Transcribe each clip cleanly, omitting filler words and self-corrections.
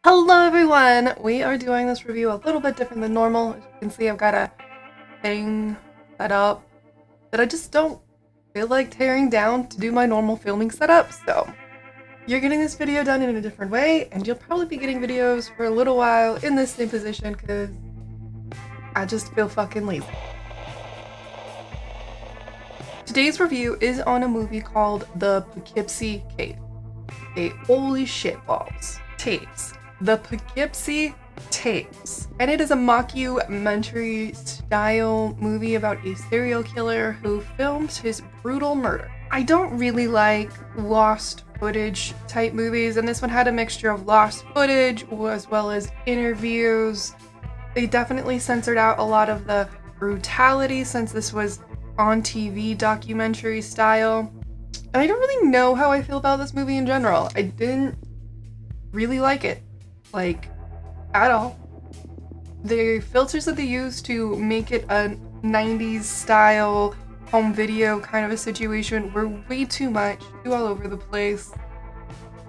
Hello everyone! We are doing this review a little bit different than normal. As you can see, I've got a thing set up that I just don't feel like tearing down to do my normal filming setup, so you're getting this video done in a different way, and you'll probably be getting videos for a little while in this same position because I just feel fucking lazy. Today's review is on a movie called The Poughkeepsie Tapes. Holy shit balls. Tapes. The Poughkeepsie Tapes. And it is a mockumentary style movie about a serial killer who filmed his brutal murder. I don't really like lost footage type movies, and this one had a mixture of lost footage as well as interviews. They definitely censored out a lot of the brutality since this was on TV documentary style. And I don't really know how I feel about this movie in general. I didn't really like it, like, at all. The filters that they used to make it a 90s style home video kind of a situation were way too much, too all over the place.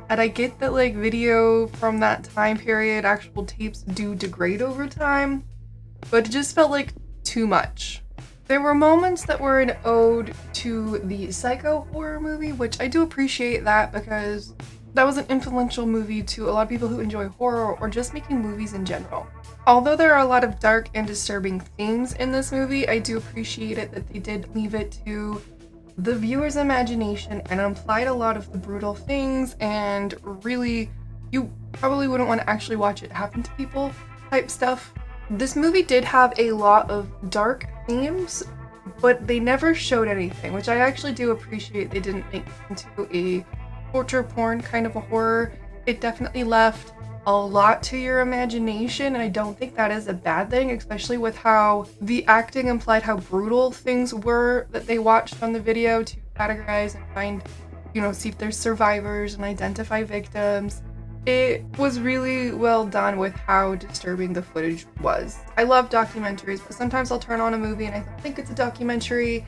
And I get that like video from that time period, actual tapes do degrade over time, but it just felt like too much. There were moments that were an ode to the psycho horror movie, which I do appreciate that because that was an influential movie to a lot of people who enjoy horror or just making movies in general. Although there are a lot of dark and disturbing themes in this movie, I do appreciate it that they did leave it to the viewer's imagination and implied a lot of the brutal things, and really, you probably wouldn't want to actually watch it happen to people type stuff. This movie did have a lot of dark themes, but they never showed anything, which I actually do appreciate. They didn't make it into a torture porn kind of a horror. It definitely left a lot to your imagination, and I don't think that is a bad thing, especially with how the acting implied how brutal things were that they watched on the video to categorize and find, you know, see if there's survivors and identify victims. It was really well done with how disturbing the footage was. I love documentaries, but sometimes I'll turn on a movie and I think it's a documentary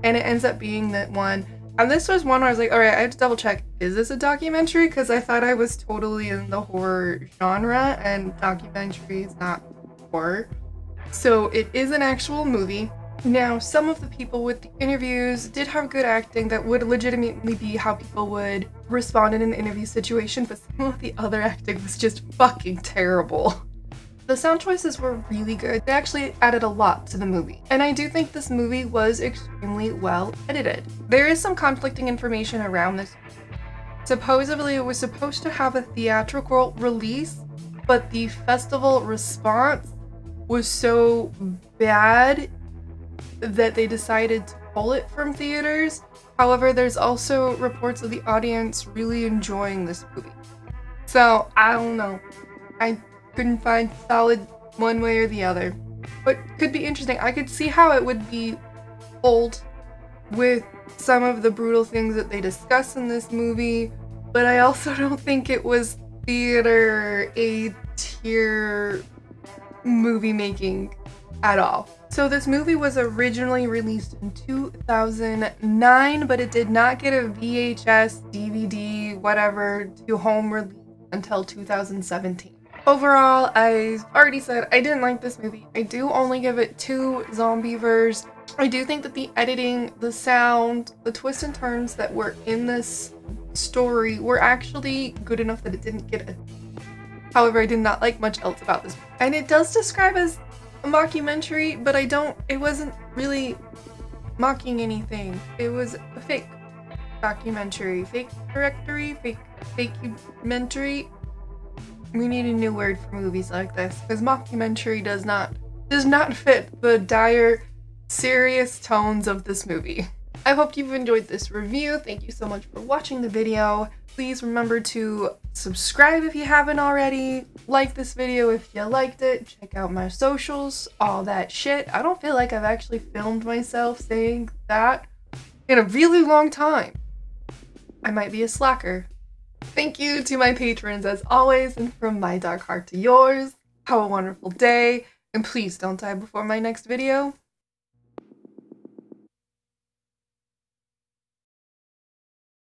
and it ends up being that one. And this was one where I was like, alright, I have to double check, is this a documentary? Because I thought I was totally in the horror genre, and documentary is not horror. So it is an actual movie. Now, some of the people with the interviews did have good acting that would legitimately be how people would respond in an interview situation, but some of the other acting was just fucking terrible. The sound choices were really good. They actually added a lot to the movie. And I do think this movie was extremely well edited. There is some conflicting information around this. Supposedly it was supposed to have a theatrical release, but the festival response was so bad that they decided to pull it from theaters. However, there's also reports of the audience really enjoying this movie. So, I don't know. I couldn't find solid one way or the other. But could be interesting. I could see how it would be old with some of the brutal things that they discuss in this movie, but I also don't think it was theater A-tier movie making at all. So this movie was originally released in 2009, but it did not get a VHS, DVD, whatever, to home release until 2017. Overall, I already said I didn't like this movie. I do only give it 2 Zombievers. I do think that the editing, the sound, the twists and turns that were in this story were actually good enough that it didn't get a... However, I did not like much else about this. And it does describe as a mockumentary, but it wasn't really mocking anything. It was a fake documentary. Fake directory? Fake-umentary? We need a new word for movies like this, because mockumentary does not fit the dire, serious tones of this movie. I hope you've enjoyed this review. Thank you so much for watching the video. Please remember to subscribe if you haven't already. Like this video if you liked it. Check out my socials, all that shit. I don't feel like I've actually filmed myself saying that in a really long time. I might be a slacker. Thank you to my patrons as always, and from my dark heart to yours, have a wonderful day, and please don't die before my next video.